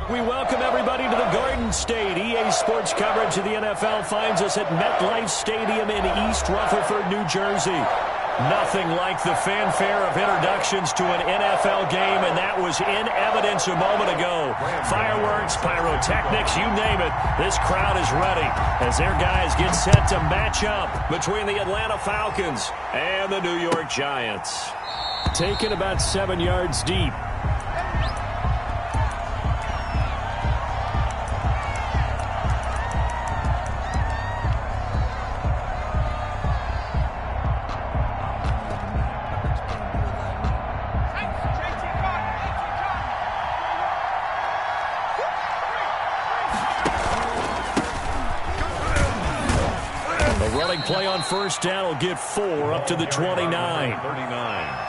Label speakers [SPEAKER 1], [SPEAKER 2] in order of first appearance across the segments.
[SPEAKER 1] We welcome everybody to the Garden State. EA Sports coverage of the NFL finds us at MetLife Stadium in East Rutherford, New Jersey. Nothing like the fanfare of introductions to an NFL game, and that was in evidence a moment ago. Fireworks, pyrotechnics, you name it. This crowd is ready as their guys get set to match up between the Atlanta Falcons and the New York Giants. Taken about 7 yards deep. Play on first down will get 4 up to the 29.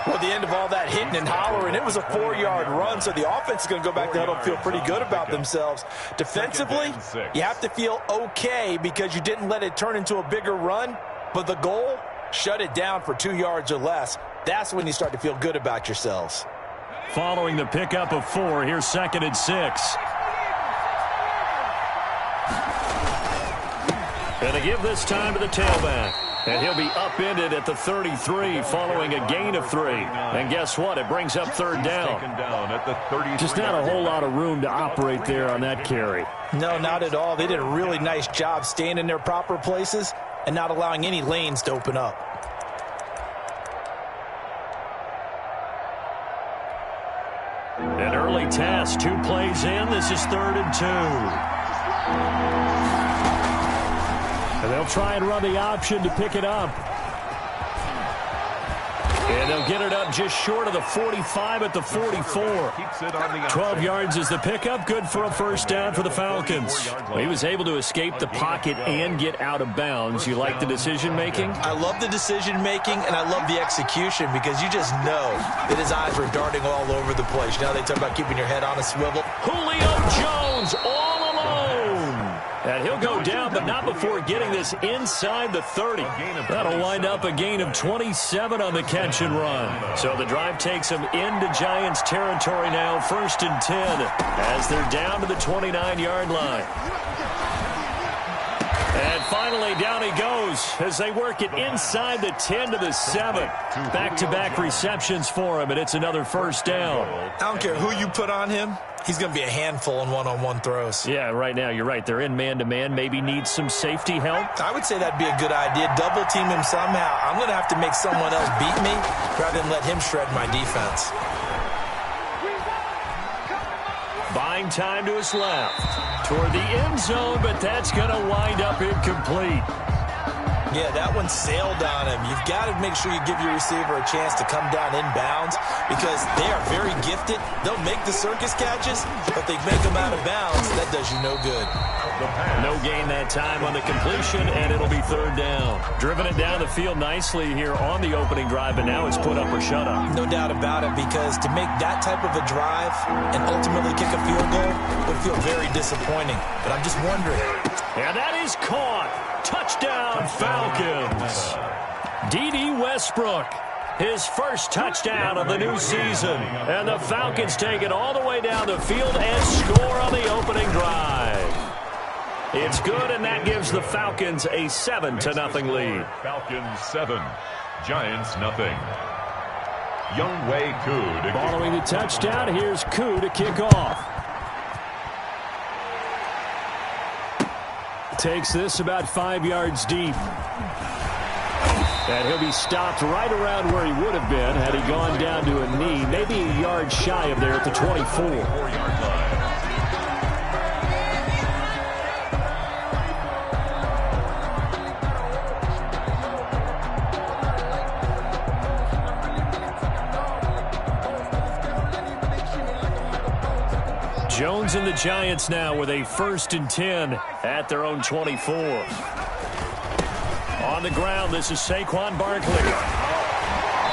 [SPEAKER 2] Well, the end of all that hitting and hollering, it was a 4-yard run, so the offense is going to go back to huddle and feel pretty good about themselves. Defensively, you have to feel okay because you didn't let it turn into a bigger run, but the goal, shut it down for 2 yards or less. That's when you start to feel good about yourselves.
[SPEAKER 1] Following the pickup of 4, here's 2nd and 6. And to give this time to the tailback. And he'll be upended at the 33 following a gain of 3. And guess what? It brings up 3rd down. Just not a whole lot of room to operate there on that carry.
[SPEAKER 2] No, not at all. They did a really nice job staying in their proper places and not allowing any lanes to open up.
[SPEAKER 1] An early test. 2 plays in. This is 3rd and 2. And they'll try and run the option to pick it up. And they'll get it up just short of the 45 at the 44. 12 yards is the pickup. Good for a first down for the Falcons. Well, he was able to escape the pocket and get out of bounds. You like the decision-making?
[SPEAKER 2] I love the decision-making, and I love the execution because you just know that his eyes were darting all over the place. You know, they talk about keeping your head on a swivel.
[SPEAKER 1] Julio Jones all alone. And he'll go down, but not before getting this inside the 30. That'll wind up a gain of 27 on the catch and run. So the drive takes them into Giants territory now, 1st and 10, as they're down to the 29-yard line. And finally, down he goes as they work it inside the 10 to the 7. Back-to-back receptions for him, and it's another first down.
[SPEAKER 2] I don't care who you put on him. He's going to be a handful in one-on-one throws.
[SPEAKER 1] Yeah, right now, you're right. They're in man-to-man. Maybe need some safety help.
[SPEAKER 2] I would say that'd be a good idea. Double team him somehow. I'm going to have to make someone else beat me rather than let him shred my defense.
[SPEAKER 1] Buying time to his left. Toward the end zone, but that's going to wind up incomplete.
[SPEAKER 2] Yeah, that one sailed on him. You've got to make sure you give your receiver a chance to come down inbounds because they are very gifted. They'll make the circus catches, but they make them out of bounds. That does you no good.
[SPEAKER 1] No gain that time on the completion, and it'll be 3rd down. Driven it down the field nicely here on the opening drive, but now it's put up or shut up.
[SPEAKER 2] No doubt about it, because to make that type of a drive and ultimately kick a field goal would feel very disappointing. But I'm just wondering.
[SPEAKER 1] And that is caught. Touchdown, Falcons. D.D. Westbrook, his first touchdown of the new season. And the Falcons take it all the way down the field and score on the opening drive. It's good, and that gives the Falcons a 7-0 lead.
[SPEAKER 3] Falcons 7, Giants nothing. Younghoe Koo.
[SPEAKER 1] Following the touchdown, here's Koo to kick off. Takes this about 5 yards deep. And he'll be stopped right around where he would have been had he gone down to a knee, maybe a yard shy of there at the 24. Jones and the Giants now with a 1st and 10 at their own 24. On the ground, this is Saquon Barkley.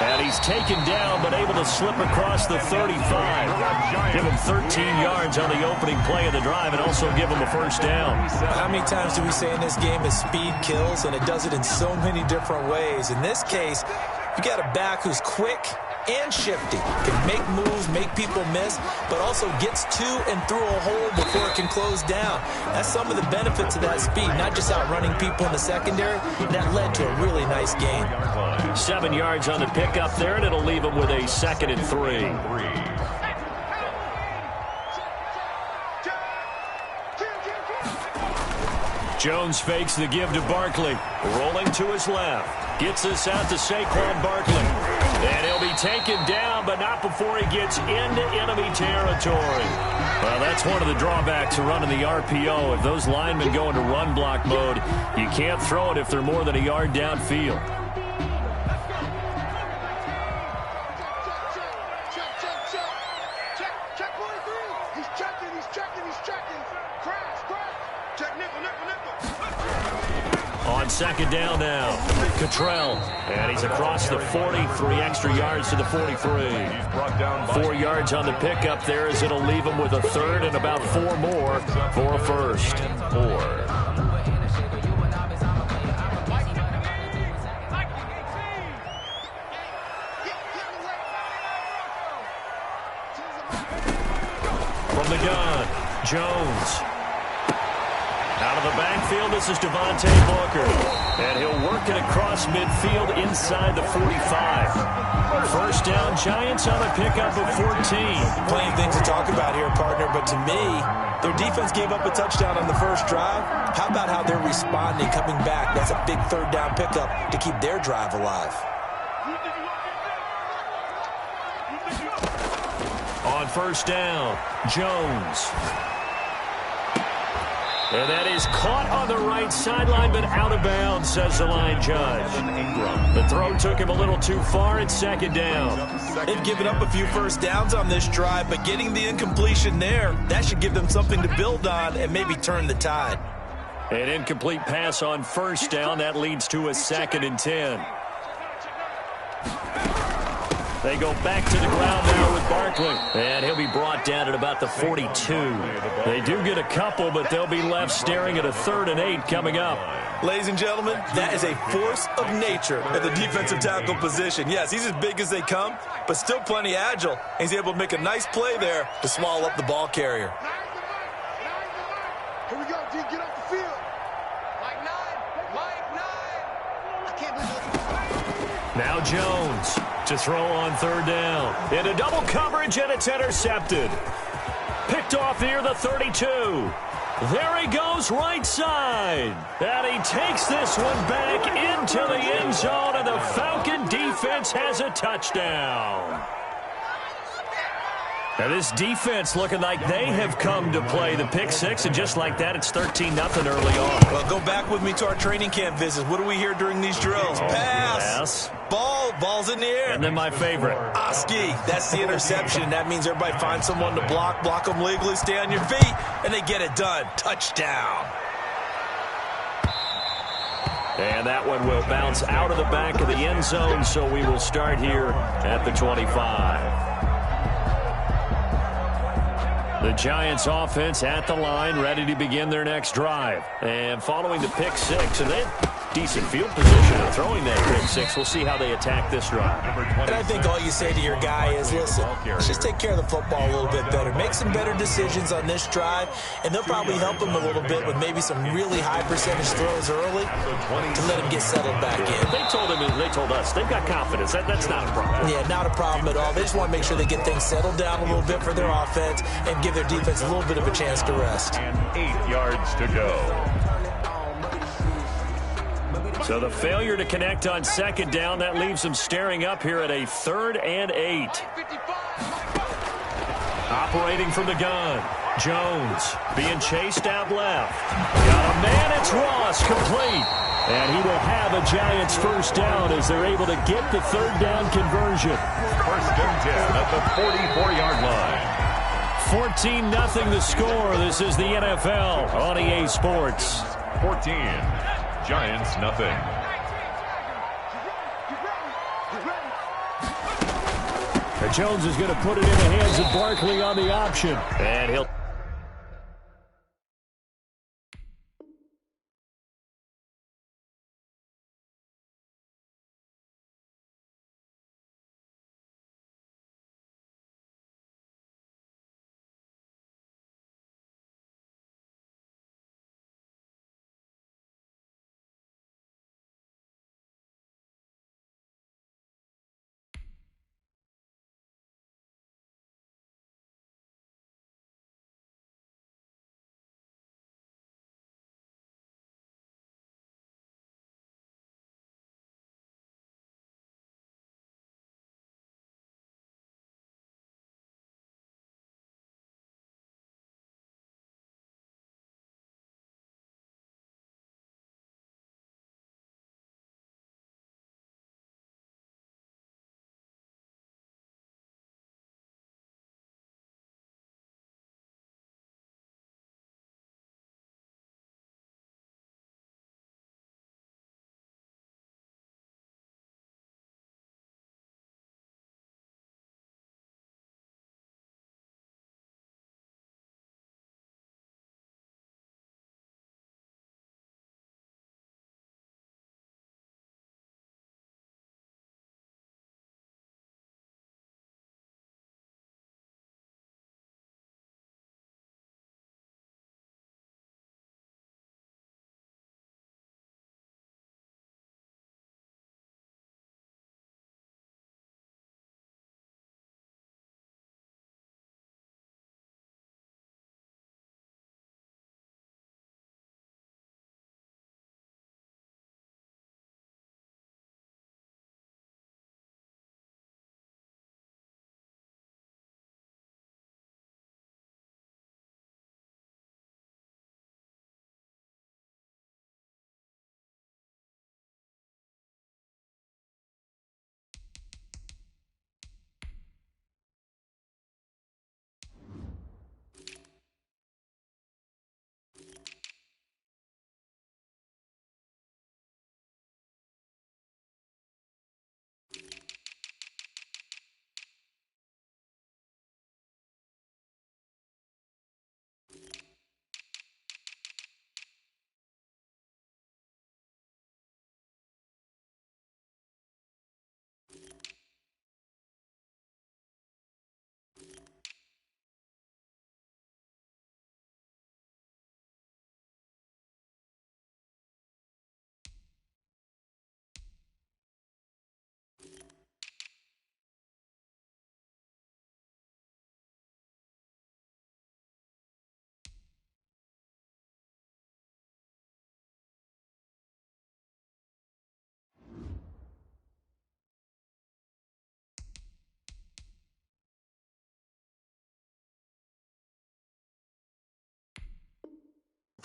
[SPEAKER 1] And he's taken down, but able to slip across the 35. Give him 13 yards on the opening play of the drive and also give him a first down.
[SPEAKER 2] How many times do we say in this game is speed kills, and it does it in so many different ways. In this case, you got a back who's quick, and shifty. Can make moves, make people miss, but also gets to and through a hole before it can close down. That's some of the benefits of that speed, not just outrunning people in the secondary. That led to a really nice game.
[SPEAKER 1] 7 yards on the pickup there, and it'll leave them with a 2nd and 3. Jones fakes the give to Barkley. Rolling to his left. Gets this out to Saquon Barkley. And he'll be taken down, but not before he gets into enemy territory. Well, that's one of the drawbacks of running the RPO. If those linemen go into run block mode, you can't throw it if they're more than a yard downfield. On 2nd down now, Cottrell, and he's across the 40, 3 extra yards to the 43. 4 yards on the pickup there as it'll leave him with a 3rd and about 4 more for a 1st. 4. From the gun, Jones. Out of the backfield, this is Devontae Booker. And he'll work it across midfield inside the 45. 1st down, Giants on a pickup of 14.
[SPEAKER 2] Plenty of things to talk about here, partner, but to me, their defense gave up a touchdown on the first drive. How about how they're responding, coming back? That's a big 3rd down pickup to keep their drive alive.
[SPEAKER 1] On 1st down, Jones. And that is caught on the right sideline, but out of bounds, says the line judge. The throw took him a little too far. It's 2nd down.
[SPEAKER 2] They've given up a few 1st downs on this drive, but getting the incompletion there, that should give them something to build on and maybe turn the tide.
[SPEAKER 1] An incomplete pass on 1st down. That leads to a 2nd and 10. They go back to the ground now with Barkley. And he'll be brought down at about the 42. They do get a couple, but they'll be left staring at a 3rd and 8 coming up.
[SPEAKER 2] Ladies and gentlemen, that is a force of nature at the defensive tackle position. Yes, he's as big as they come, but still plenty agile. He's able to make a nice play there to swallow up the ball carrier.
[SPEAKER 4] Here we go, D. Get off the field. Mike 9. I can't believe it.
[SPEAKER 1] Now Jones to throw on 3rd down. Into double coverage, and it's intercepted. Picked off near the 32. There he goes, right side. And he takes this one back into the end zone, and the Falcon defense has a touchdown. Now this defense looking like they have come to play the pick 6, and just like that, it's 13-0 early on.
[SPEAKER 2] Well, go back with me to our training camp visits. What do we hear during these drills? Pass.
[SPEAKER 1] Yes.
[SPEAKER 2] Ball's in the air.
[SPEAKER 1] And then my favorite.
[SPEAKER 2] Oski, that's the interception. That means everybody finds someone to block them legally, stay on your feet, and they get it done. Touchdown.
[SPEAKER 1] And that one will bounce out of the back of the end zone, so we will start here at the 25. The Giants offense at the line, ready to begin their next drive. And following the pick 6, and they have decent field position of throwing that pick 6. We'll see how they attack this drive.
[SPEAKER 2] And I think all you say to your guy is, listen, let's just take care of the football a little bit better. Make some better decisions on this drive, and they'll probably help him a little bit with maybe some really high percentage throws early to let him get settled back in.
[SPEAKER 1] They told us, they've got confidence. That's not a problem.
[SPEAKER 2] Yeah, not a problem at all. They just want to make sure they get things settled down a little bit for their offense and give their defense a little bit of a chance to rest.
[SPEAKER 3] And 8 yards to go.
[SPEAKER 1] So the failure to connect on 2nd down, that leaves them staring up here at a 3rd and 8. Operating from the gun, Jones being chased out left. Got a man, it's Ross, complete. And he will have a Giants 1st down as they're able to get the 3rd down conversion.
[SPEAKER 3] 1st and 10 at the 44-yard line.
[SPEAKER 1] 14-0 the score. This is the NFL on EA Sports.
[SPEAKER 3] 14. Giants, nothing.
[SPEAKER 1] Jones is going to put it in the hands of Barkley on the option. And he'll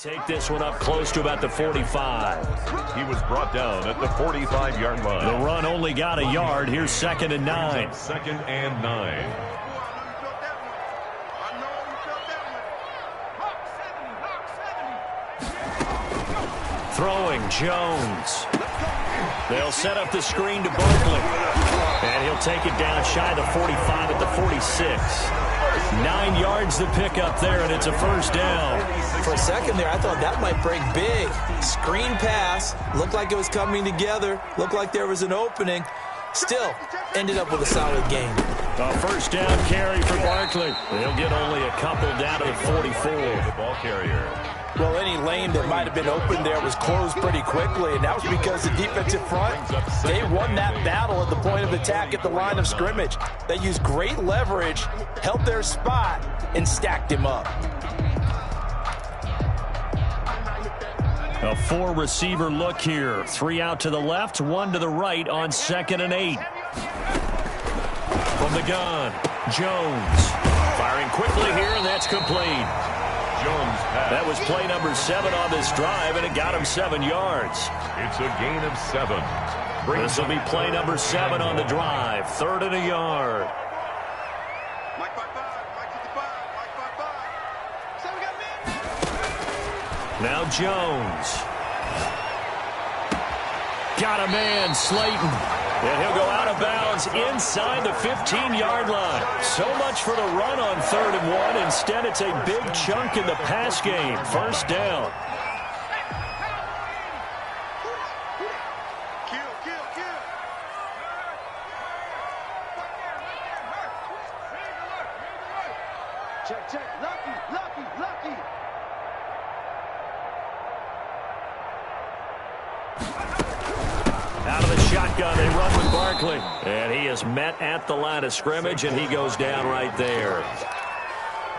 [SPEAKER 1] Take this one up close to about the 45.
[SPEAKER 3] He was brought down at the 45-yard line.
[SPEAKER 1] The run only got a yard. Here's 2nd and 9.
[SPEAKER 3] 2nd and 9.
[SPEAKER 1] Throwing Jones. They'll set up the screen to Barkley. And he'll take it down shy of the 45 at the 46. 9 yards to pick up there, and it's a first down.
[SPEAKER 2] For a second there, I thought that might break big. Screen pass. Looked like it was coming together. Looked like there was an opening. Still, ended up with a solid game.
[SPEAKER 1] A first down carry for Barkley. They'll get only a couple down to the 44.
[SPEAKER 3] The ball carrier.
[SPEAKER 2] Well, any lane that might have been open there was closed pretty quickly, and that was because the defensive front, they won that battle at the point of attack at the line of scrimmage. They used great leverage, held their spot, and stacked him up.
[SPEAKER 1] A 4-receiver look here. 3 out to the left, 1 to the right on 2nd and 8. From the gun, Jones. Firing quickly here, and that's complete.
[SPEAKER 3] Jones pass.
[SPEAKER 1] That was play number 7 on this drive, and it got him 7 yards.
[SPEAKER 3] It's a gain of 7.
[SPEAKER 1] This will be play number 7 on the drive. 3rd and a yard.
[SPEAKER 4] Mike 5-5, Mike 55, Mike 5-5. So we got men.
[SPEAKER 1] Now Jones. Got a man, Slayton. And he'll go out of bounds inside the 15-yard line. So much for the run on 3rd and 1. Instead, it's a big chunk in the pass game. First down.
[SPEAKER 4] Kill. Check. Lucky.
[SPEAKER 1] Out of the shotgun, they run with Barkley. And he is met at the line of scrimmage, and he goes down right there.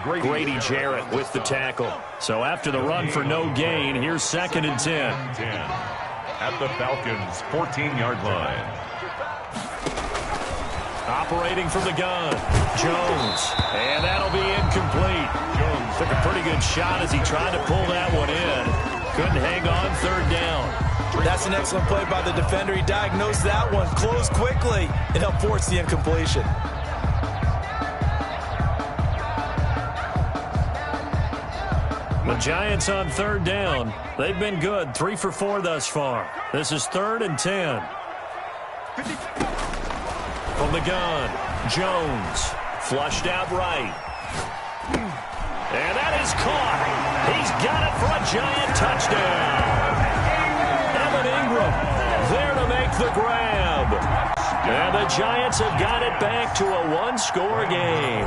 [SPEAKER 1] Grady Jarrett with the tackle. So after the run for no gain, here's 2nd and 10.
[SPEAKER 3] At the Falcons' 14-yard line.
[SPEAKER 1] Operating from the gun, Jones. And that'll be incomplete. Jones took a pretty good shot as he tried to pull that one in. Couldn't hang on, 3rd down.
[SPEAKER 2] That's an excellent play by the defender. He diagnosed that one, closed quickly, and helped force the incompletion.
[SPEAKER 1] The Giants on 3rd down. They've been good, 3 for 4 thus far. This is 3rd and 10. From the gun, Jones. Flushed out right. And that is caught. He's got it for a Giant touchdown. There to make the grab. And the Giants have got it back to a 1-score game.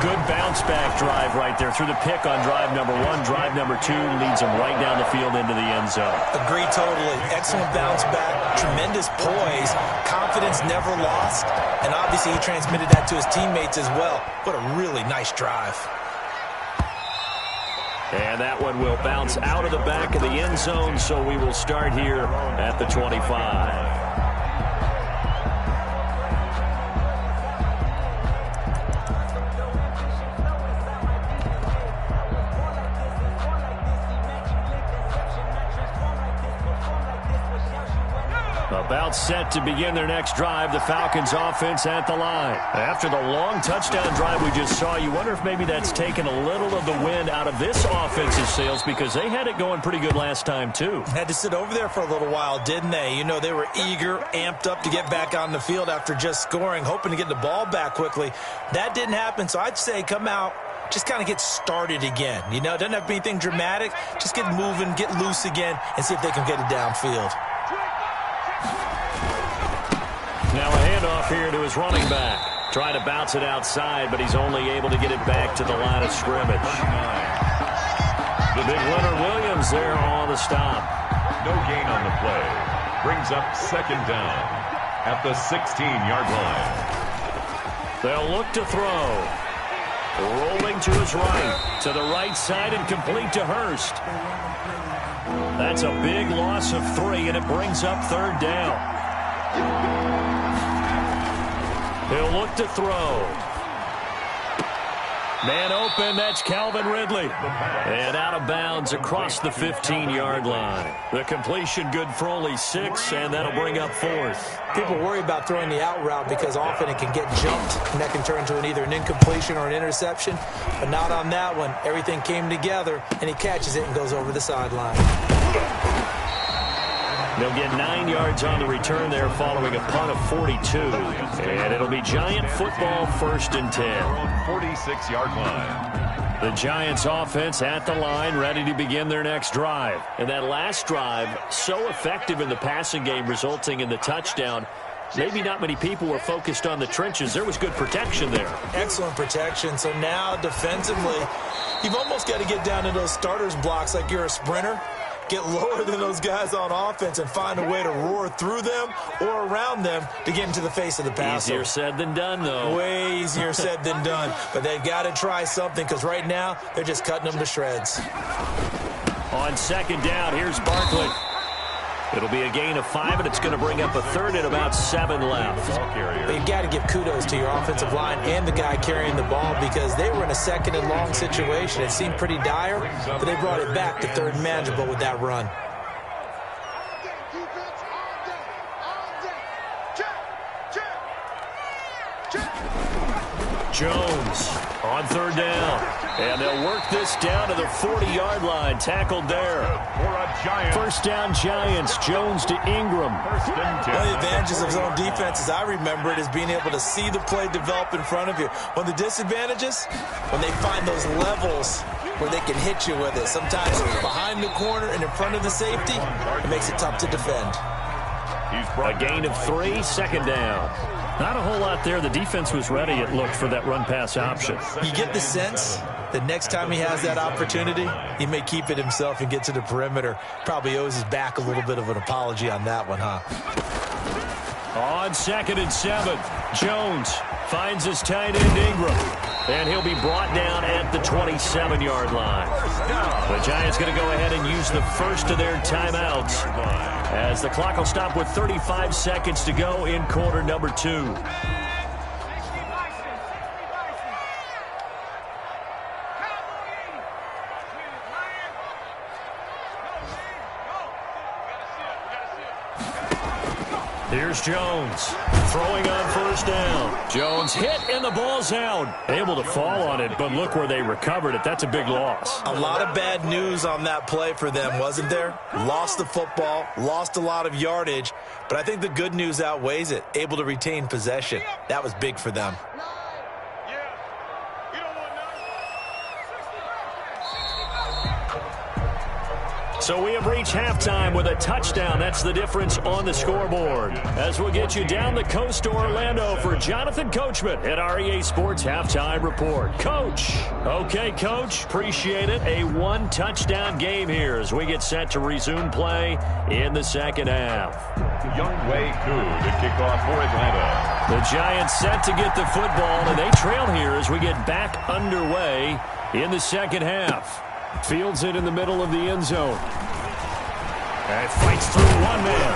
[SPEAKER 1] Good bounce-back drive right there through the pick on drive number 1. Drive number 2 leads them right down the field into the end zone.
[SPEAKER 2] Agree totally. Excellent bounce-back, tremendous poise, confidence never lost, and obviously he transmitted that to his teammates as well. What a really nice drive.
[SPEAKER 1] And that one will bounce out of the back of the end zone, so we will start here at the 25. About set to begin their next drive. The Falcons offense at the line. After the long touchdown drive we just saw, you wonder if maybe that's taken a little of the wind out of this offense's sails, because they had it going pretty good last time too.
[SPEAKER 2] Had to sit over there for a little while, didn't they? You know, they were eager, amped up to get back on the field after just scoring, hoping to get the ball back quickly. That didn't happen, so I'd say come out, just kind of get started again. You know, it doesn't have to be anything dramatic. Just get moving, get loose again, and see if they can get it downfield.
[SPEAKER 1] Now a handoff here to his running back. Trying to bounce it outside, but he's only able to get it back to the line of scrimmage. The big Leonard Williams there on the stop.
[SPEAKER 3] No gain on the play. Brings up 2nd down at the 16-yard line.
[SPEAKER 1] They'll look to throw. Rolling to his right. To the right side and complete to Hurst. That's a big loss of 3, and it brings up 3rd down. He'll look to throw. Man open, that's Calvin Ridley. And out of bounds across the 15-yard line. The completion good for only 6, and that'll bring up 4th.
[SPEAKER 2] People worry about throwing the out route because often it can get jumped, and that can turn into either an incompletion or an interception. But not on that one. Everything came together, and he catches it and goes over the sideline.
[SPEAKER 1] They'll get 9 yards on the return there following a punt of 42. And it'll be Giant football 1st and 10.
[SPEAKER 3] 46-yard line.
[SPEAKER 1] The Giants offense at the line, ready to begin their next drive. And that last drive, so effective in the passing game, resulting in the touchdown. Maybe not many people were focused on the trenches. There was good protection there.
[SPEAKER 2] Excellent protection. So now defensively, you've almost got to get down to those starters blocks like you're a sprinter. Get lower than those guys on offense and find a way to roar through them or around them to get into the face of the passer.
[SPEAKER 1] Easier said than done, though.
[SPEAKER 2] Way easier said than done. But they've got to try something because right now they're just cutting them to shreds.
[SPEAKER 1] On 2nd down, here's Barkley. It'll be a gain of 5, and it's going to bring up a 3rd and about 7 left.
[SPEAKER 2] But you've got to give kudos to your offensive line and the guy carrying the ball because they were in a 2nd and long situation. It seemed pretty dire, but they brought it back to 3rd and manageable with that run.
[SPEAKER 1] Jones on 3rd down. And they'll work this down to the 40-yard line. Tackled there. First down, Giants. Jones to Ingram.
[SPEAKER 2] One of the advantages of zone defense, as I remember it, is being able to see the play develop in front of you. One of the disadvantages, when they find those levels where they can hit you with it. Sometimes behind the corner and in front of the safety, it makes it tough to defend.
[SPEAKER 1] A gain of 3, 2nd down. Not a whole lot there. The defense was ready, it looked, for that run-pass option.
[SPEAKER 2] You get the sense that next time he has that opportunity, he may keep it himself and get to the perimeter. Probably owes his back a little bit of an apology on that one, huh?
[SPEAKER 1] On 2nd and 7, Jones finds his tight end Ingram. And he'll be brought down at the 27-yard line. The Giants going to go ahead and use the first of their timeouts, as the clock will stop with 35 seconds to go in quarter number 2. Here's Jones throwing on 1st down. Jones hit and the ball's out. Able to fall on it, but look where they recovered it. That's a big loss.
[SPEAKER 2] A lot of bad news on that play for them, wasn't there? Lost the football, lost a lot of yardage, but I think the good news outweighs it. Able to retain possession. That was big for them.
[SPEAKER 1] So we have reached halftime with a touchdown. That's the difference on the scoreboard. As we'll get you down the coast to Orlando for Jonathan Coachman at our EA Sports Halftime Report. Coach. Okay, Coach. Appreciate it. A 1-touchdown game here as we get set to resume play in the 2nd half.
[SPEAKER 3] Younghoe Koo to kick off for Atlanta.
[SPEAKER 1] The Giants set to get the football, and they trail here as we get back underway in the 2nd half. Fields it in the middle of the end zone. And fights through one man.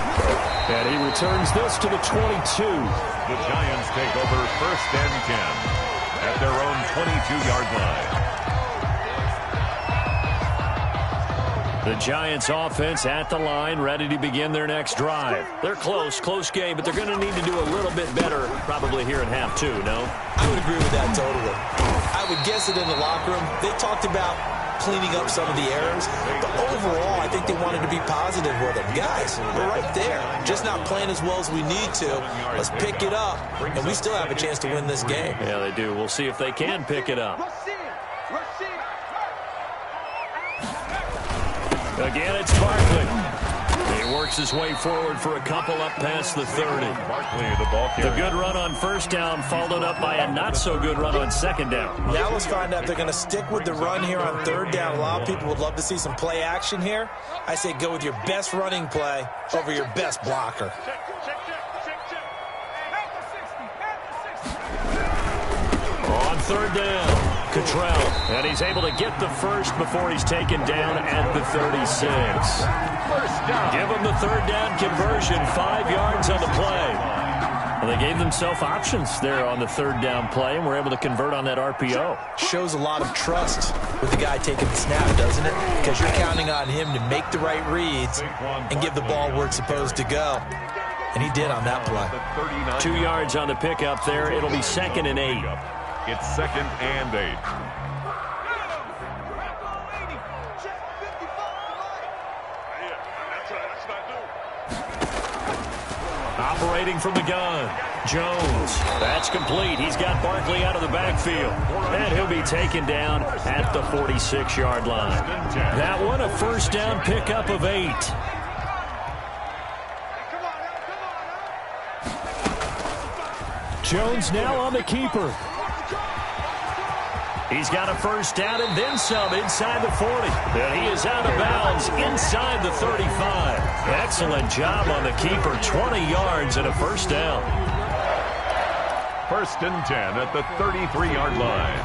[SPEAKER 1] And he returns this to the 22.
[SPEAKER 3] The Giants take over 1st and 10 at their own 22-yard line.
[SPEAKER 1] The Giants offense at the line, ready to begin their next drive. They're close game, but they're going to need to do a little bit better probably here in half 2, no?
[SPEAKER 2] I would agree with that totally. I would guess it in the locker room. They talked about cleaning up some of the errors, but overall I think they wanted to be positive with them. Guys, we're right there, just not playing as well as we need to. Let's pick it up, and we still have a chance to win this game.
[SPEAKER 1] Yeah, they do. We'll see if they can pick it up. Again, it's Barkley. He works his way forward for a couple up past the 30. The good run on 1st down followed up by a not-so-good run on 2nd down.
[SPEAKER 2] Now let's find out if they're going to stick with the run here on 3rd down. A lot of people would love to see some play action here. I say go with your best running play over your best blocker.
[SPEAKER 1] On 3rd down. Cottrell, and he's able to get the first before he's taken down at the 36.
[SPEAKER 3] First down.
[SPEAKER 1] Give him the 3rd down conversion, 5 yards on the play. Well, they gave themselves options there on the third down play, and were able to convert on that RPO.
[SPEAKER 2] Shows a lot of trust with the guy taking the snap, doesn't it? Because you're counting on him to make the right reads and give the ball where it's supposed to go. And he did on that play.
[SPEAKER 1] 2 yards on the pickup there. It'll be 2nd and 8.
[SPEAKER 3] It's 2nd and 8.
[SPEAKER 1] Operating from the gun, Jones. That's complete. He's got Barkley out of the backfield. And he'll be taken down at the 46-yard line. That one, a first down pickup of 8. Jones now on the keeper. He's got a first down and then some inside the 40. And he is out of bounds inside the 35. Excellent job on the keeper. 20 yards and a first down.
[SPEAKER 3] 1st and 10 at the 33-yard line.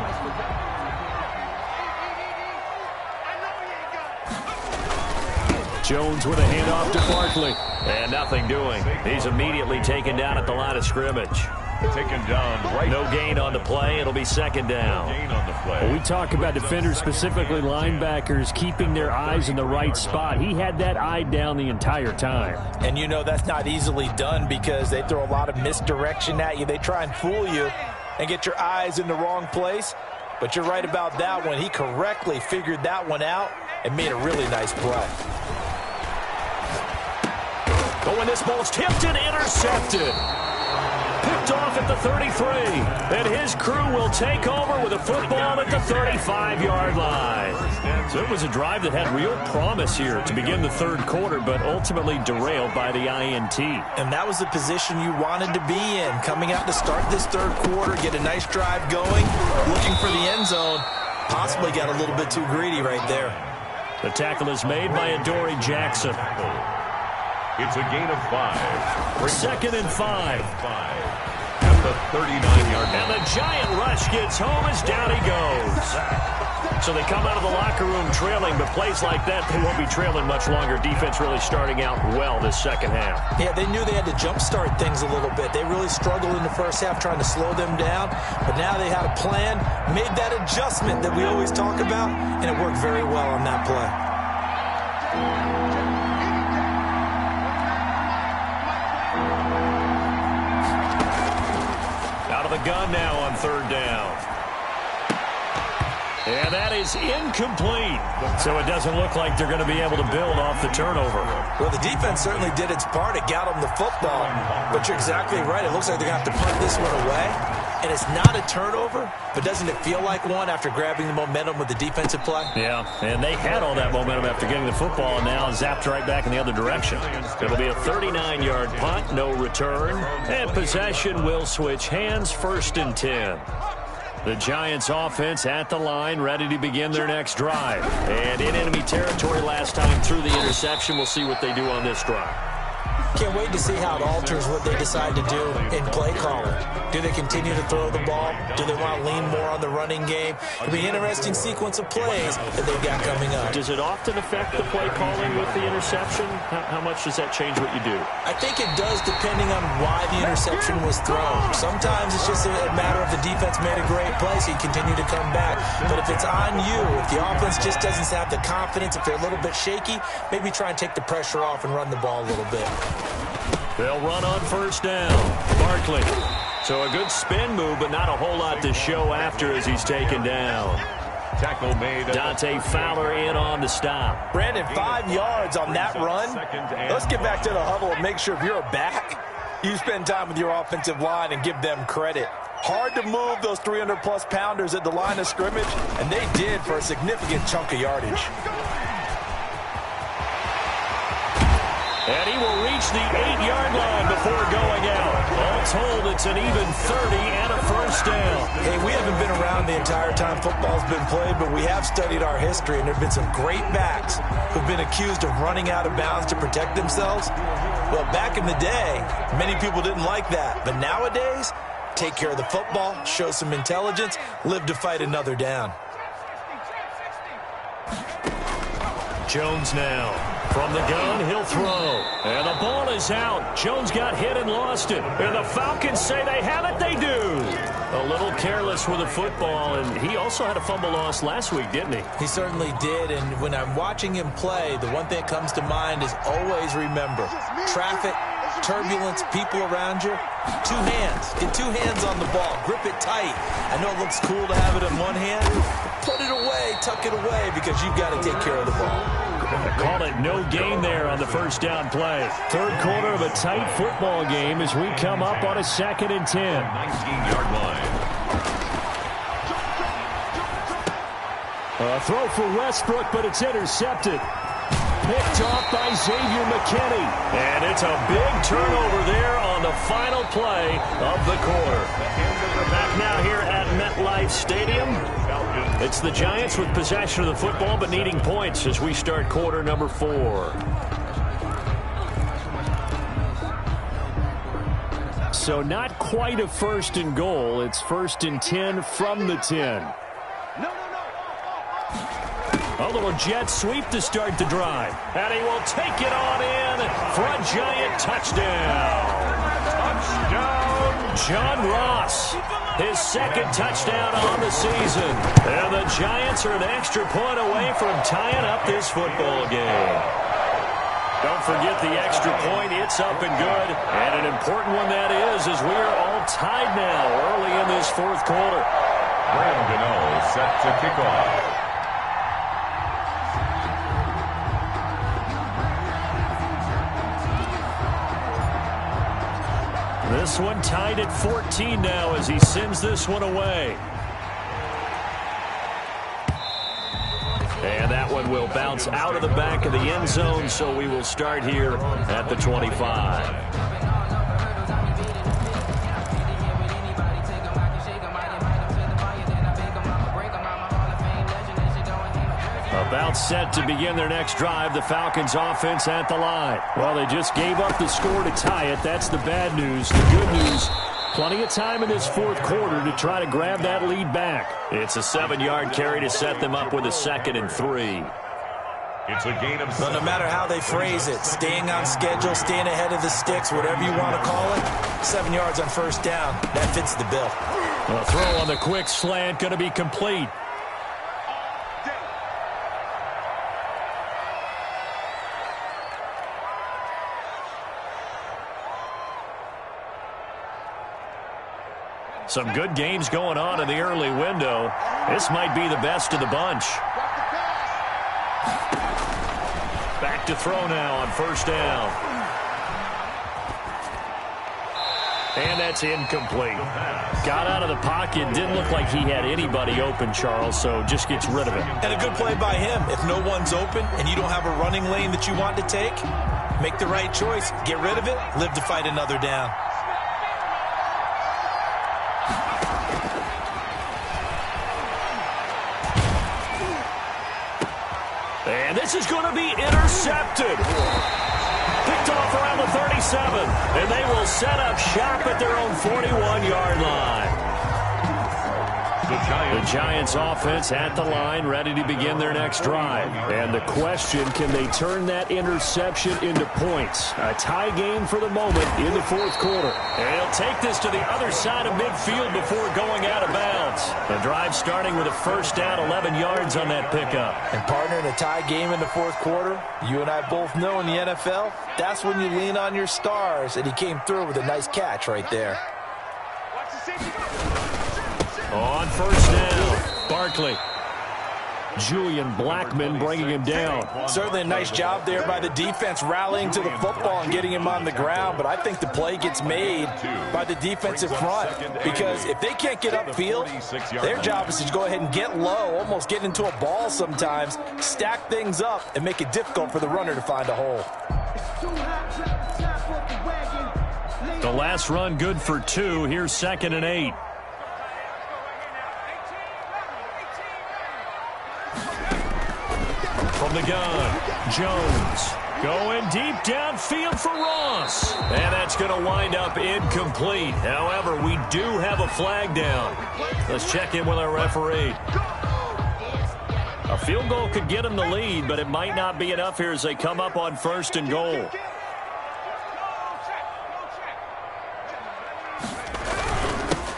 [SPEAKER 1] Jones with a handoff to Barkley. And nothing doing. He's immediately taken down at the line of scrimmage.
[SPEAKER 3] Taken down right.
[SPEAKER 1] No gain on the play. It'll be 2nd down.
[SPEAKER 3] Gain on the play.
[SPEAKER 5] Well, we talk about defenders, specifically linebackers, keeping their eyes in the right spot. He had that eye down the entire time.
[SPEAKER 2] And you know that's not easily done because they throw a lot of misdirection at you. They try and fool you and get your eyes in the wrong place. But you're right about that one. He correctly figured that one out and made a really nice play.
[SPEAKER 1] Oh, and this ball's tipped and intercepted. Picked off at the 33. And his crew will take over with a football at the 35-yard line. So it was a drive that had real promise here to begin the third quarter, but ultimately derailed by the INT.
[SPEAKER 2] And that was the position you wanted to be in. Coming out to start this third quarter, get a nice drive going, looking for the end zone. Possibly got a little bit too greedy right there.
[SPEAKER 1] The tackle is made by Adoree Jackson.
[SPEAKER 3] It's a gain of 5.
[SPEAKER 1] 2nd and 5.
[SPEAKER 3] At the 39-yard line.
[SPEAKER 1] And the giant rush gets home as down he goes. So they come out of the locker room trailing, but plays like that, they won't be trailing much longer. Defense really starting out well this second half.
[SPEAKER 2] Yeah, they knew they had to jumpstart things a little bit. They really struggled in the first half trying to slow them down, but now they had a plan, made that adjustment that we always talk about, and it worked very well on that play.
[SPEAKER 1] The gun now on 3rd down. And that is incomplete. So it doesn't look like they're going to be able to build off the turnover.
[SPEAKER 2] Well, the defense certainly did its part. It got them the football. But you're exactly right. It looks like they're going to have to punt this one away. And it's not a turnover, but doesn't it feel like one after grabbing the momentum with the defensive play?
[SPEAKER 1] Yeah, and they had all that momentum after getting the football, and now zapped right back in the other direction. It'll be a 39-yard punt, no return, and possession will switch hands, 1st and 10. The Giants offense at the line, ready to begin their next drive. And in enemy territory last time through the interception. We'll see what they do on this drive.
[SPEAKER 2] Can't wait to see how it alters what they decide to do in play calling. Do they continue to throw the ball? Do they want to lean more on the running game? It'll be an interesting sequence of plays that they've got coming up.
[SPEAKER 1] Does it often affect the play calling with the interception? How much does that change what you do?
[SPEAKER 2] I think it does depending on why the interception was thrown. Sometimes it's just a matter of the defense made a great play, so you continue to come back. But if it's on you, if the offense just doesn't have the confidence, if they're a little bit shaky, maybe try and take the pressure off and run the ball a little bit.
[SPEAKER 1] They'll run on 1st down. Barkley. So a good spin move, but not a whole lot to show after as he's taken down.
[SPEAKER 3] Tackle made.
[SPEAKER 1] Dante Fowler in on the stop.
[SPEAKER 2] Brandon, 5 yards on that run. Let's get back to the huddle and make sure if you're a back, you spend time with your offensive line and give them credit. Hard to move those 300-plus pounders at the line of scrimmage, and they did for a significant chunk of yardage.
[SPEAKER 1] And he will reach the 8-yard line before going out. All told, it's an even 30 and a first down.
[SPEAKER 2] Hey, we haven't been around the entire time football's been played, but we have studied our history, and there have been some great backs who've been accused of running out of bounds to protect themselves. Well, back in the day, many people didn't like that. But nowadays, take care of the football, show some intelligence, live to fight another down.
[SPEAKER 1] Jones now. From the gun, he'll throw. And the ball is out. Jones got hit and lost it. And the Falcons say they have it. They do. A little careless with the football, and he also had a fumble loss last week, didn't he?
[SPEAKER 2] He certainly did, and when I'm watching him play, the one thing that comes to mind is always remember, traffic, turbulence, people around you, two hands. Get two hands on the ball. Grip it tight. I know it looks cool to have it in one hand. Put it away, tuck it away, because you've got to take care of the ball.
[SPEAKER 1] Call it no gain there on the first down play. Third quarter of a tight football game as we come up on a 2nd and 10.
[SPEAKER 3] 19-yard line.
[SPEAKER 1] A throw for Westbrook, but it's intercepted. Picked off by Xavier McKinney. And it's a big turnover there on the final play of the quarter. Back now here at MetLife Stadium. It's the Giants with possession of the football but needing points as we start quarter number 4. So not quite a 1st and goal. It's 1st and 10 from the 10. A little jet sweep to start the drive. And he will take it on in for a Giant touchdown. Touchdown, John Ross. His 2nd touchdown on the season. And the Giants are an extra point away from tying up this football game. Don't forget the extra point. It's up and good. And an important one that is, as we are all tied now early in this 4th quarter.
[SPEAKER 3] Brandon set to kick off.
[SPEAKER 1] This one tied at 14 now as he sends this one away. And that one will bounce out of the back of the end zone, so we will start here at the 25. About set to begin their next drive, the Falcons offense at the line. Well, they just gave up the score to tie it. That's the bad news. The good news, plenty of time in this 4th quarter to try to grab that lead back. It's a 7-yard carry to set them up with a 2nd and 3.
[SPEAKER 3] It's a gain of 7.
[SPEAKER 2] Well, no matter how they phrase it, staying on schedule, staying ahead of the sticks, whatever you want to call it, 7 yards on 1st down, that fits the bill.
[SPEAKER 1] A throw on the quick slant going to be complete. Some good games going on in the early window. This might be the best of the bunch. Back to throw now on 1st down. And that's incomplete. Got out of the pocket. Didn't look like he had anybody open, Charles, so just gets rid of it.
[SPEAKER 2] And a good play by him. If no one's open and you don't have a running lane that you want to take, make the right choice. Get rid of it. Live to fight another down.
[SPEAKER 1] And this is going to be intercepted. Picked off around the 37. And they will set up shop at their own 41-yard line. The Giants offense at the line, ready to begin their next drive. And the question, can they turn that interception into points? A tie game for the moment in the 4th quarter. And he'll take this to the other side of midfield before going out of bounds. The drive starting with a 1st down, 11 yards on that pickup.
[SPEAKER 2] And partner, in a tie game in the 4th quarter, you and I both know in the NFL, that's when you lean on your stars. And he came through with a nice catch right there.
[SPEAKER 1] On 1st down, Barkley. Julian Blackmon bringing him down.
[SPEAKER 2] Certainly a nice job there by the defense rallying to the football and getting him on the ground, but I think the play gets made by the defensive front because if they can't get upfield, their job is to go ahead and get low, almost get into a ball sometimes, stack things up, and make it difficult for the runner to find a hole.
[SPEAKER 1] The last run good for 2. Here's 2nd and 8. From the gun, Jones going deep downfield for Ross. And that's going to wind up incomplete. However, we do have a flag down. Let's check in with our referee. A Field goal could get them the lead, but it might not be enough here as they come up on 1st and goal.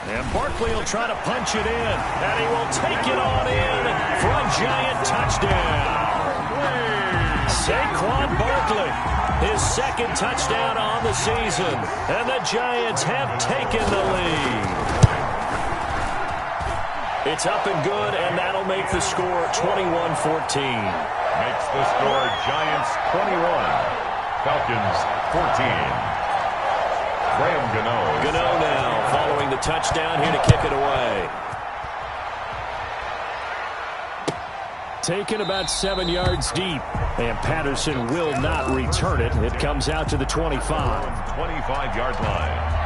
[SPEAKER 1] And Barkley will try to punch it in, and he will take it on in for a Giant touchdown. Saquon Barkley, his 2nd touchdown on the season, and the Giants have taken the lead. It's up and good, and that'll make the score 21-14.
[SPEAKER 3] Makes the score Giants 21, Falcons 14. Graham Gano.
[SPEAKER 1] Gano now following the touchdown here to kick it away. Taken about 7 yards deep, and Patterson will not return it. It comes out to the 25.
[SPEAKER 3] 25-yard line.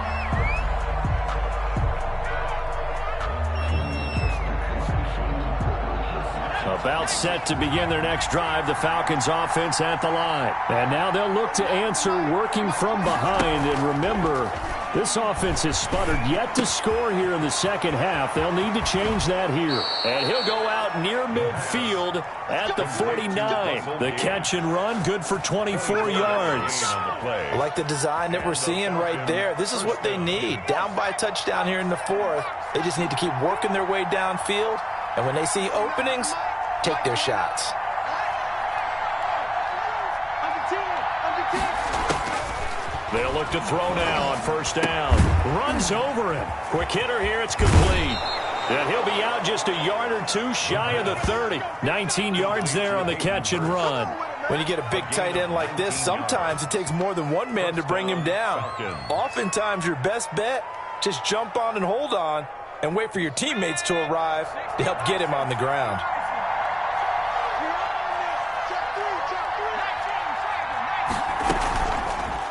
[SPEAKER 1] About set to begin their next drive, the Falcons offense at the line. And now they'll look to answer working from behind. And remember, this offense has sputtered yet to score here in the second half. They'll need to change that here. And he'll go out near midfield at the 49. The catch and run, good for 24 yards.
[SPEAKER 2] I like the design that we're seeing right there. This is what they need. Down by a touchdown here in the 4th. They just need to keep working their way downfield. And when they see openings, take their shots.
[SPEAKER 1] They'll look to throw now on 1st down. Runs over him. Quick hitter here. It's complete. And he'll be out just a yard or two shy of the 30. 19 yards there on the catch and run.
[SPEAKER 2] When you get a big tight end like this, sometimes it takes more than one man to bring him down. Oftentimes, your best bet, just jump on and hold on and wait for your teammates to arrive to help get him on the ground.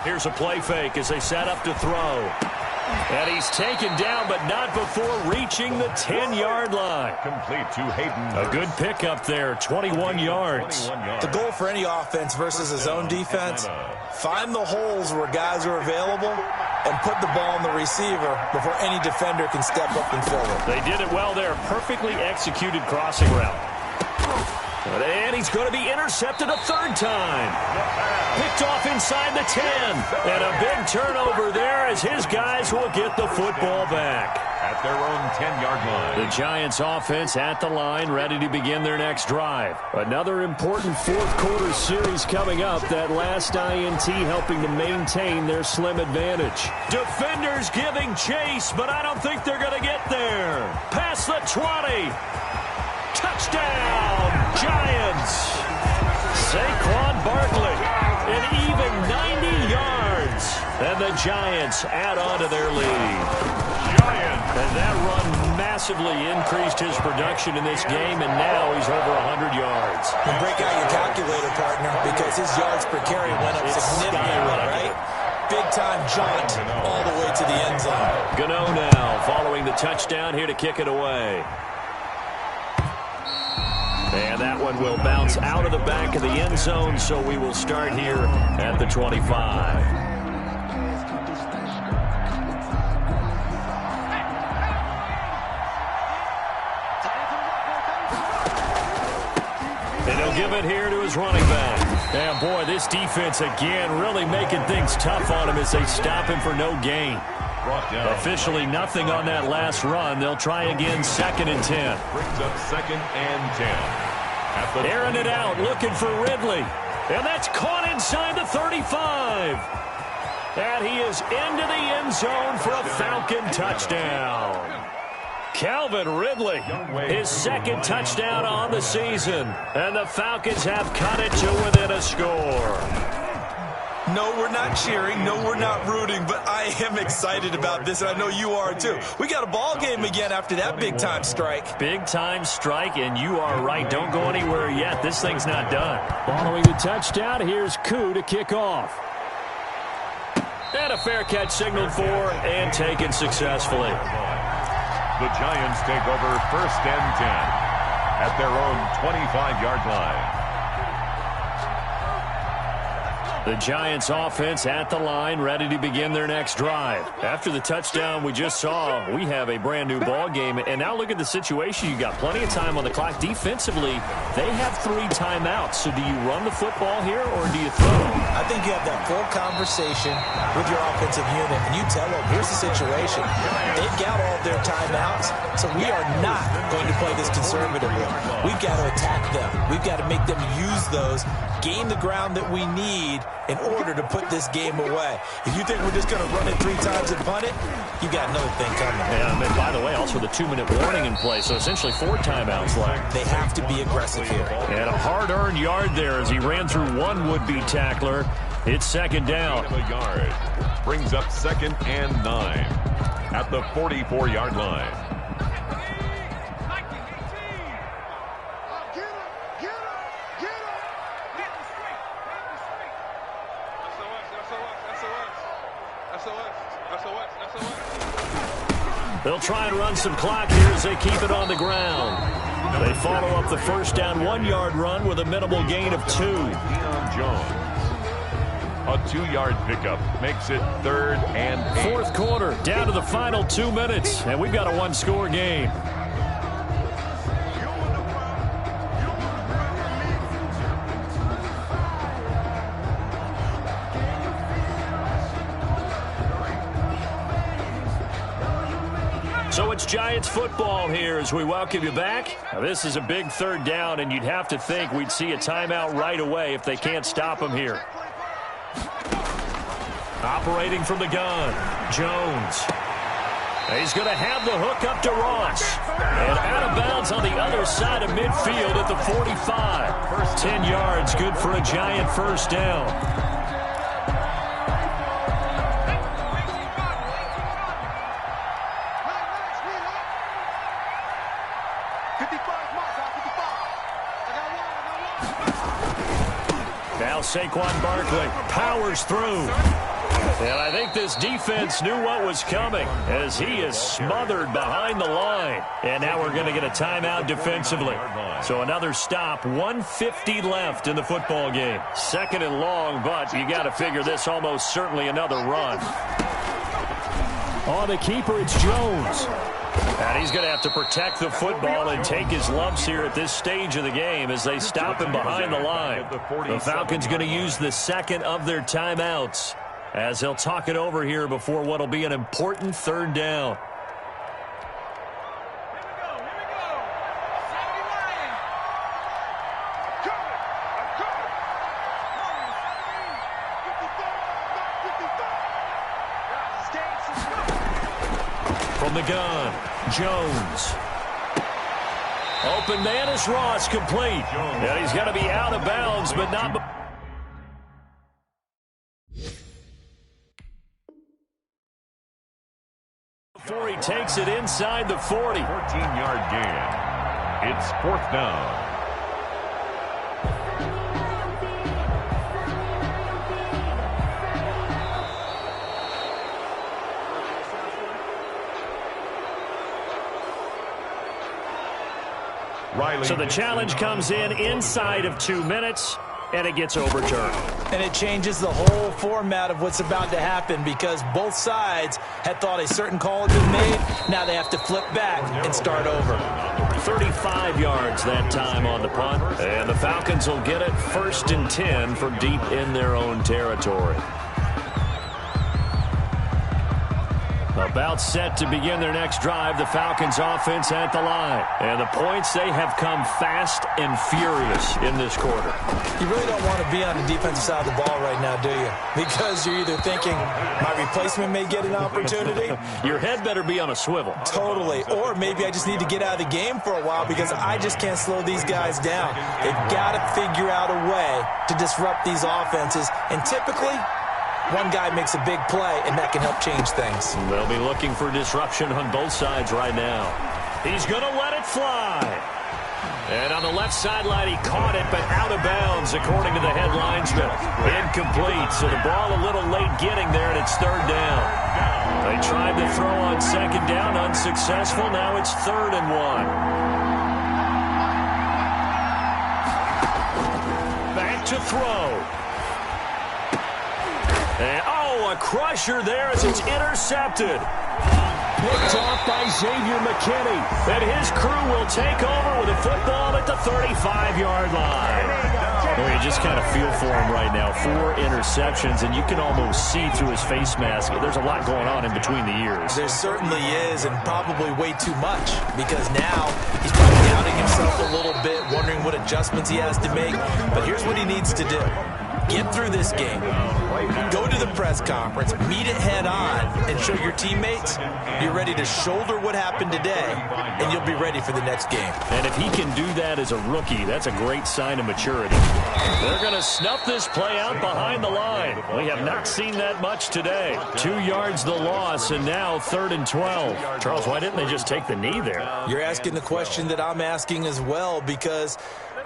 [SPEAKER 1] Here's a play fake as they set up to throw. And he's taken down, but not before reaching the 10-yard line.
[SPEAKER 3] Complete to Hayden.
[SPEAKER 1] A good pickup there, 21 yards.
[SPEAKER 2] The goal for any offense versus a zone defense, find the holes where guys are available and put the ball in the receiver before any defender can step up and fill it.
[SPEAKER 1] They did it well there. Perfectly executed crossing route. And he's going to be intercepted a 3rd time. Picked off inside the 10. And a big turnover there as his guys will get the football back.
[SPEAKER 3] At their own 10-yard line.
[SPEAKER 1] The Giants offense at the line, ready to begin their next drive. Another important 4th quarter series coming up. That last INT helping to maintain their slim advantage. Defenders giving chase, but I don't think they're going to get there. Past the 20. Touchdown, Giants. Saquon Barkley, an even 90 yards. And the Giants add on to their lead. And that run massively increased his production in this game, and now he's over 100 yards.
[SPEAKER 2] And break out your calculator, partner, because his yards per carry went up significantly, right? Big-time jaunt all the way to the end zone.
[SPEAKER 1] Gano now following the touchdown here to kick it away. And that one will bounce out of the back of the end zone, so we will start here at the 25. And he'll give it here to his running back. And boy, this defense again really making things tough on him as they stop him for no gain. Officially nothing on that last run. They'll try again 2nd and 10.
[SPEAKER 3] Brings up 2nd and 10.
[SPEAKER 1] Airing it out, looking for Ridley. And that's caught inside the 35. And he is into the end zone for a Falcon touchdown. Calvin Ridley, his 2nd touchdown on the season. And the Falcons have cut it to within a score.
[SPEAKER 2] No, we're not cheering. No, we're not rooting. But I am excited about this, and I know you are too. We got a ball game again after that big-time strike.
[SPEAKER 1] Big-time strike, and you are right. Don't go anywhere yet. This thing's not done. Following the touchdown, here's Koo to kick off. And a fair catch signaled for and taken successfully.
[SPEAKER 3] The Giants take over 1st and 10 at their own 25-yard line.
[SPEAKER 1] The Giants offense at the line, ready to begin their next drive. After the touchdown we just saw, we have a brand new ball game. And now look at the situation. You got plenty of time on the clock. Defensively, they have 3 timeouts. So do you run the football here or do you throw?
[SPEAKER 2] I think you have that full conversation with your offensive unit, and you tell them, here's the situation. They've got all of their timeouts, so we are not going to play this conservatively. We've got to attack them. We've got to make them use those, gain the ground that we need in order to put this game away. If you think we're just going to run it 3 times and punt it, you got another thing coming.
[SPEAKER 1] Yeah, and by the way, also the 2-minute warning in play, so essentially 4 timeouts left.
[SPEAKER 2] They have to be aggressive here.
[SPEAKER 1] And a hard-earned yard there as he ran through one would-be tackler. It's second down.
[SPEAKER 3] A yard. Brings up 2nd and 9 at the 44-yard line.
[SPEAKER 1] They'll try and run some clock here as they keep it on the ground. They follow up the first down 1-yard run with a minimal gain of 2.
[SPEAKER 3] Jones. A 2-yard pickup makes it 3rd and 8.
[SPEAKER 1] Fourth quarter, down to the final 2 minutes, and we've got a 1-score game. So it's Giants football here as we welcome you back. Now, this is a big 3rd down, and you'd have to think we'd see a timeout right away if they can't stop them here. Operating from the gun, Jones. He's going to have the hook up to Ross. And out of bounds on the other side of midfield at the 45. 10 yards, good for a Giant first down. Now Saquon Barkley powers through. And I think this defense knew what was coming as he is smothered behind the line. And now we're going to get a timeout defensively. So another stop, 1:50 left in the football game. 2nd and long, but you got to figure this almost certainly another run. On the keeper, it's Jones. And he's going to have to protect the football and take his lumps here at this stage of the game as they stop him behind the line. The Falcons going to use the 2nd of their timeouts as he'll talk it over here before what will be an important 3rd down. From the gun, Jones. Open man is Ross, complete. And he's going to be out of bounds, but not... before he takes it inside the 40.
[SPEAKER 3] 14-yard gain. It's 4th down.
[SPEAKER 1] So the challenge comes in inside of 2 minutes, and it gets overturned.
[SPEAKER 2] And it changes the whole format of what's about to happen because both sides had thought a certain call had been made. Now they have to flip back and start over.
[SPEAKER 1] 35 yards that time on the punt, and the Falcons will get it 1st and 10 from deep in their own territory. About set to begin their next drive, the Falcons offense at the line. And the points, they have come fast and furious in this quarter.
[SPEAKER 2] You really don't want to be on the defensive side of the ball right now, do you? Because you're either thinking, my replacement may get an opportunity.
[SPEAKER 1] Your head better be on a swivel.
[SPEAKER 2] Totally. Or maybe I just need to get out of the game for a while because I just can't slow these guys down. They've got to figure out a way to disrupt these offenses. And typically, one guy makes a big play, and that can help change things.
[SPEAKER 1] They'll be looking for disruption on both sides right now. He's going to let it fly. And on the left sideline, he caught it, but out of bounds, according to the head linesman. Incomplete, so the ball a little late getting there, and it's 3rd down. They tried to throw on 2nd down, unsuccessful. Now it's 3rd and 1. Back to throw. And, oh, a crusher there as it's intercepted. Picked off by Xavier McKinney. And his crew will take over with a football at the 35-yard line. Well, you just kind of feel for him right now. 4 interceptions, and you can almost see through his face mask. There's a lot going on in between the ears.
[SPEAKER 2] There certainly is, and probably way too much, because now he's probably doubting himself a little bit, wondering what adjustments he has to make. But here's what he needs to do. Get through this game. Go to the press conference, meet it head on, and show your teammates you're ready to shoulder what happened today, and you'll be ready for the next game.
[SPEAKER 1] And if he can do that as a rookie, that's a great sign of maturity. They're going to snuff this play out behind the line. We have not seen that much today. 2 yards the loss, and now 3rd and 12. Charles, why didn't they just take the knee there?
[SPEAKER 2] You're asking the question that I'm asking as well, because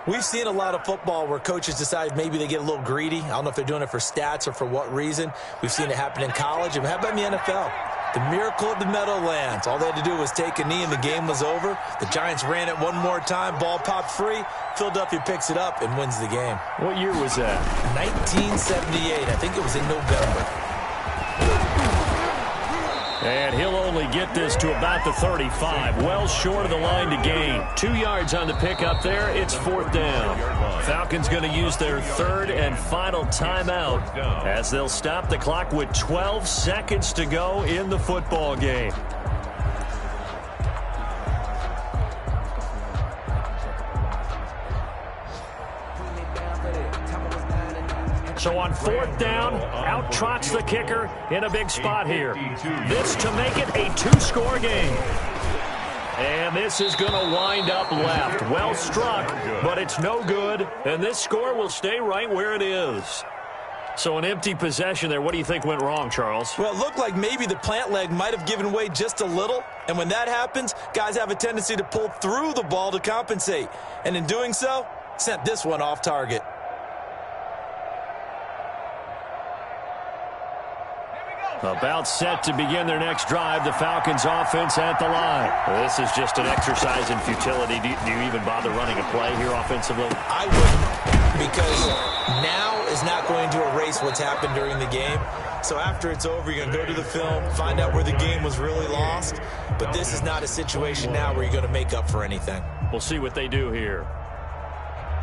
[SPEAKER 2] we've seen a lot of football where coaches decide maybe they get a little greedy. I don't know if they're doing it for stats or for what reason. We've seen it happen in college. And how about in the NFL? The miracle of the Meadowlands. All they had to do was take a knee and the game was over. The Giants ran it one more time. Ball popped free. Philadelphia picks it up and wins the game.
[SPEAKER 1] What year was that?
[SPEAKER 2] 1978. I think it was in November.
[SPEAKER 1] And he'll only get this to about the 35. Well short of the line to gain. 2 yards on the pickup there. It's 4th down. Falcons going to use their 3rd and final timeout as they'll stop the clock with 12 seconds to go in the football game. So on 4th down, out trots the kicker in a big spot here. This to make it a 2-score game. And this is going to wind up left. Well struck, but it's no good. And this score will stay right where it is. So an empty possession there. What do you think went wrong, Charles?
[SPEAKER 2] Well, it looked like maybe the plant leg might have given way just a little. And when that happens, guys have a tendency to pull through the ball to compensate. And in doing so, sent this one off target.
[SPEAKER 1] About set to begin their next drive, the Falcons offense at the line. This is just an exercise in futility. Do you even bother running a play here offensively?
[SPEAKER 2] I wouldn't, because now is not going to erase what's happened during the game. So after it's over, you're going to go to the film, find out where the game was really lost. But this is not a situation now where you're going to make up for anything.
[SPEAKER 1] We'll see what they do here.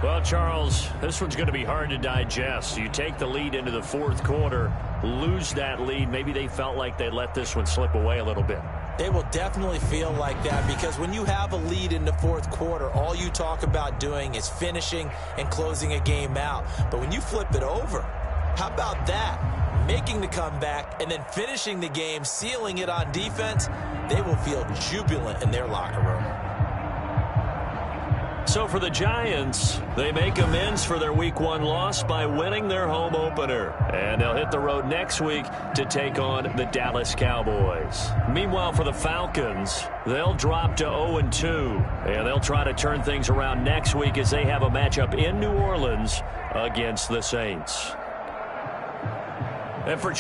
[SPEAKER 1] Well, Charles, this one's going to be hard to digest. You take the lead into the 4th quarter, lose that lead. Maybe they felt like they let this one slip away a little bit.
[SPEAKER 2] They will definitely feel like that, because when you have a lead in the 4th quarter, all you talk about doing is finishing and closing a game out. But when you flip it over, how about that? Making the comeback and then finishing the game, sealing it on defense, they will feel jubilant in their locker room.
[SPEAKER 1] So for the Giants, they make amends for their Week 1 loss by winning their home opener. And they'll hit the road next week to take on the Dallas Cowboys. Meanwhile, for the Falcons, they'll drop to 0-2. And they'll try to turn things around next week as they have a matchup in New Orleans against the Saints. And for